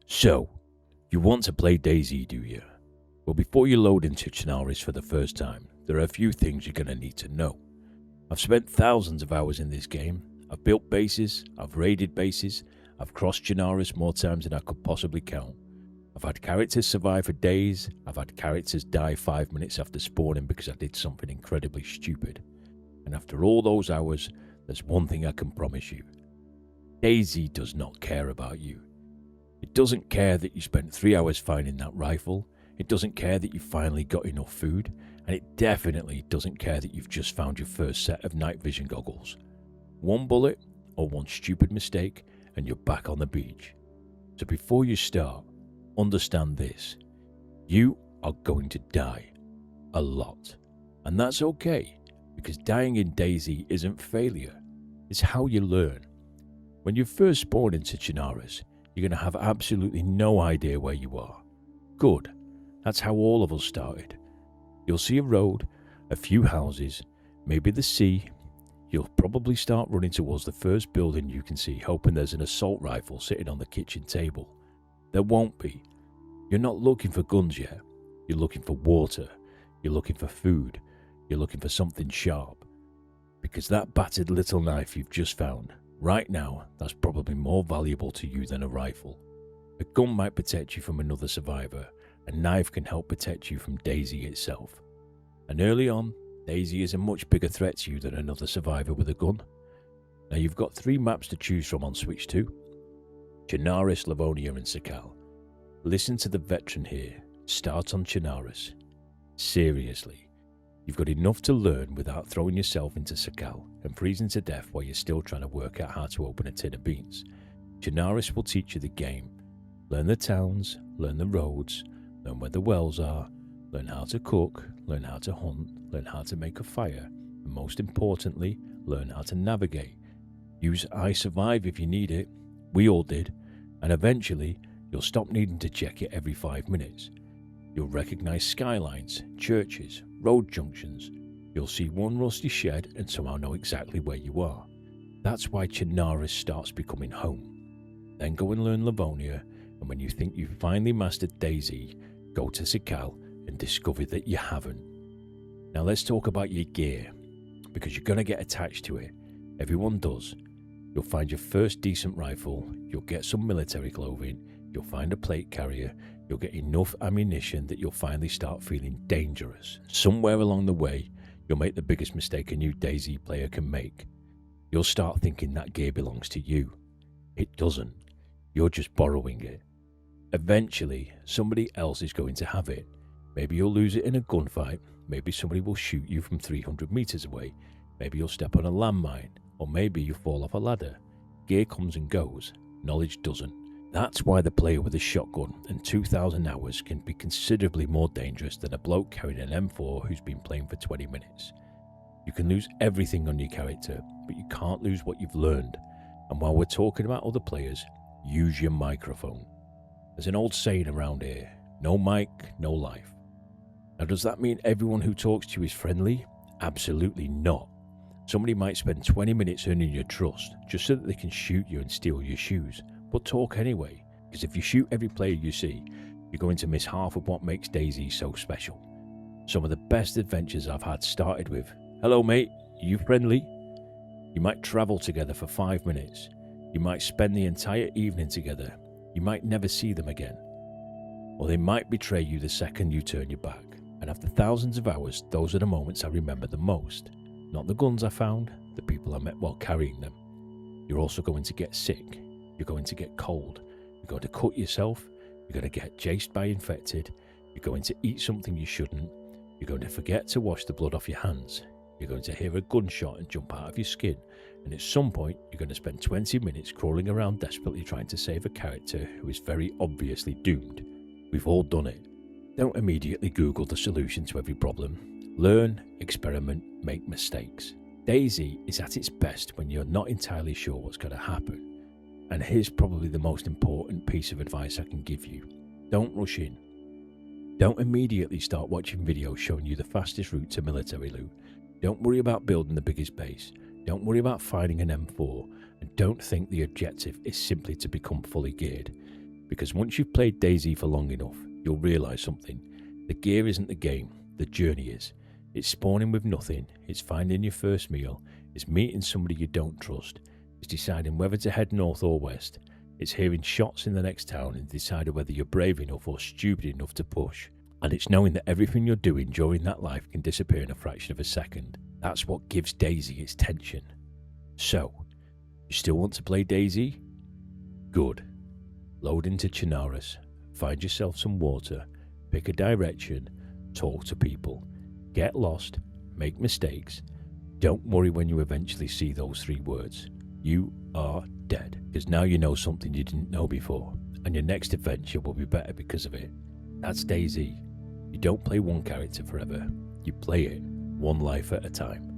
So, you want to play DayZ, do you? Well, before you load into Chernarus for the first time, there are a few things you're going to need to know. I've spent thousands of hours in this game. I've built bases, I've raided bases, I've crossed Chernarus more times than I could possibly count. I've had characters survive for days, I've had characters die 5 minutes after spawning because I did something incredibly stupid. And after all those hours, there's one thing I can promise you. DayZ does not care about you. It doesn't care that you spent 3 hours finding that rifle, it doesn't care that you finally got enough food, and it definitely doesn't care that you've just found your first set of night vision goggles. One bullet or one stupid mistake and you're back on the beach. So before you start, understand this. You are going to die. A lot. And that's okay, because dying in DayZ isn't failure. It's how you learn. When you first spawn into Chernarus, you're going to have absolutely no idea where you are. Good. That's how all of us started. You'll see a road, a few houses, maybe the sea. You'll probably start running towards the first building you can see, hoping there's an assault rifle sitting on the kitchen table. There won't be. You're not looking for guns yet. You're looking for water. You're looking for food. You're looking for something sharp. Because that battered little knife you've just found, right now, that's probably more valuable to you than a rifle. A gun might protect you from another survivor. A knife can help protect you from DayZ itself. And early on, DayZ is a much bigger threat to you than another survivor with a gun. Now you've got 3 maps to choose from on Switch 2. Chernarus, Livonia and Sakhal. Listen to the veteran here. Start on Chernarus. Seriously. You've got enough to learn without throwing yourself into Sakhal and freezing to death while you're still trying to work out how to open a tin of beans. Chernarus will teach you the game. Learn the towns, learn the roads, learn where the wells are, learn how to cook, learn how to hunt, learn how to make a fire, and most importantly, learn how to navigate. Use I Survive if you need it, we all did, and eventually you'll stop needing to check it every 5 minutes. You'll recognize skylines, churches, road junctions. You'll see one rusty shed and somehow know exactly where you are. That's why Chernarus starts becoming home. Then go and learn Livonia, and when you think you've finally mastered DayZ, go to Sakhal and discover that you haven't. Now let's talk about your gear, because you're going to get attached to it. Everyone does. You'll find your first decent rifle, you'll get some military clothing, you'll find a plate carrier, you'll get enough ammunition that you'll finally start feeling dangerous. Somewhere along the way, you'll make the biggest mistake a new DayZ player can make. You'll start thinking that gear belongs to you. It doesn't. You're just borrowing it. Eventually, somebody else is going to have it. Maybe you'll lose it in a gunfight, maybe somebody will shoot you from 300 meters away, maybe you'll step on a landmine, or maybe you fall off a ladder. Gear comes and goes, knowledge doesn't. That's why the player with a shotgun and 2,000 hours can be considerably more dangerous than a bloke carrying an M4 who's been playing for 20 minutes. You can lose everything on your character, but you can't lose what you've learned. And while we're talking about other players, use your microphone. There's an old saying around here, no mic, no life. Now does that mean everyone who talks to you is friendly? Absolutely not. Somebody might spend 20 minutes earning your trust just so that they can shoot you and steal your shoes. But talk anyway, because if you shoot every player you see, you're going to miss half of what makes DayZ so special. Some of the best adventures I've had started with, "Hello mate, are you friendly?" You might travel together for 5 minutes. You might spend the entire evening together. You might never see them again. Or they might betray you the second you turn your back. And after thousands of hours, those are the moments I remember the most. Not the guns I found, the people I met while carrying them. You're also going to get sick. You're going to get cold. You're going to cut yourself. You're going to get chased by infected. You're going to eat something you shouldn't. You're going to forget to wash the blood off your hands. You're going to hear a gunshot and jump out of your skin. And at some point, you're going to spend 20 minutes crawling around desperately trying to save a character who is very obviously doomed. We've all done it. Don't immediately Google the solution to every problem. Learn, experiment, make mistakes. DayZ is at its best when you're not entirely sure what's going to happen. And here's probably the most important piece of advice I can give you. Don't rush in. Don't immediately start watching videos showing you the fastest route to military loot. Don't worry about building the biggest base. Don't worry about finding an M4. And don't think the objective is simply to become fully geared. Because once you've played DayZ for long enough, you'll realise something. The gear isn't the game, the journey is. It's spawning with nothing, it's finding your first meal, it's meeting somebody you don't trust, it's deciding whether to head north or west, it's hearing shots in the next town and deciding whether you're brave enough or stupid enough to push. And it's knowing that everything you're doing during that life can disappear in a fraction of a second. That's what gives DayZ its tension. So, you still want to play DayZ? Good. Load into Chernarus, find yourself some water, pick a direction, talk to people, get lost, make mistakes. Don't worry when you eventually see those 3 words. You are dead, because now you know something you didn't know before, and your next adventure will be better because of it. That's DayZ. You don't play one character forever, you play it one life at a time.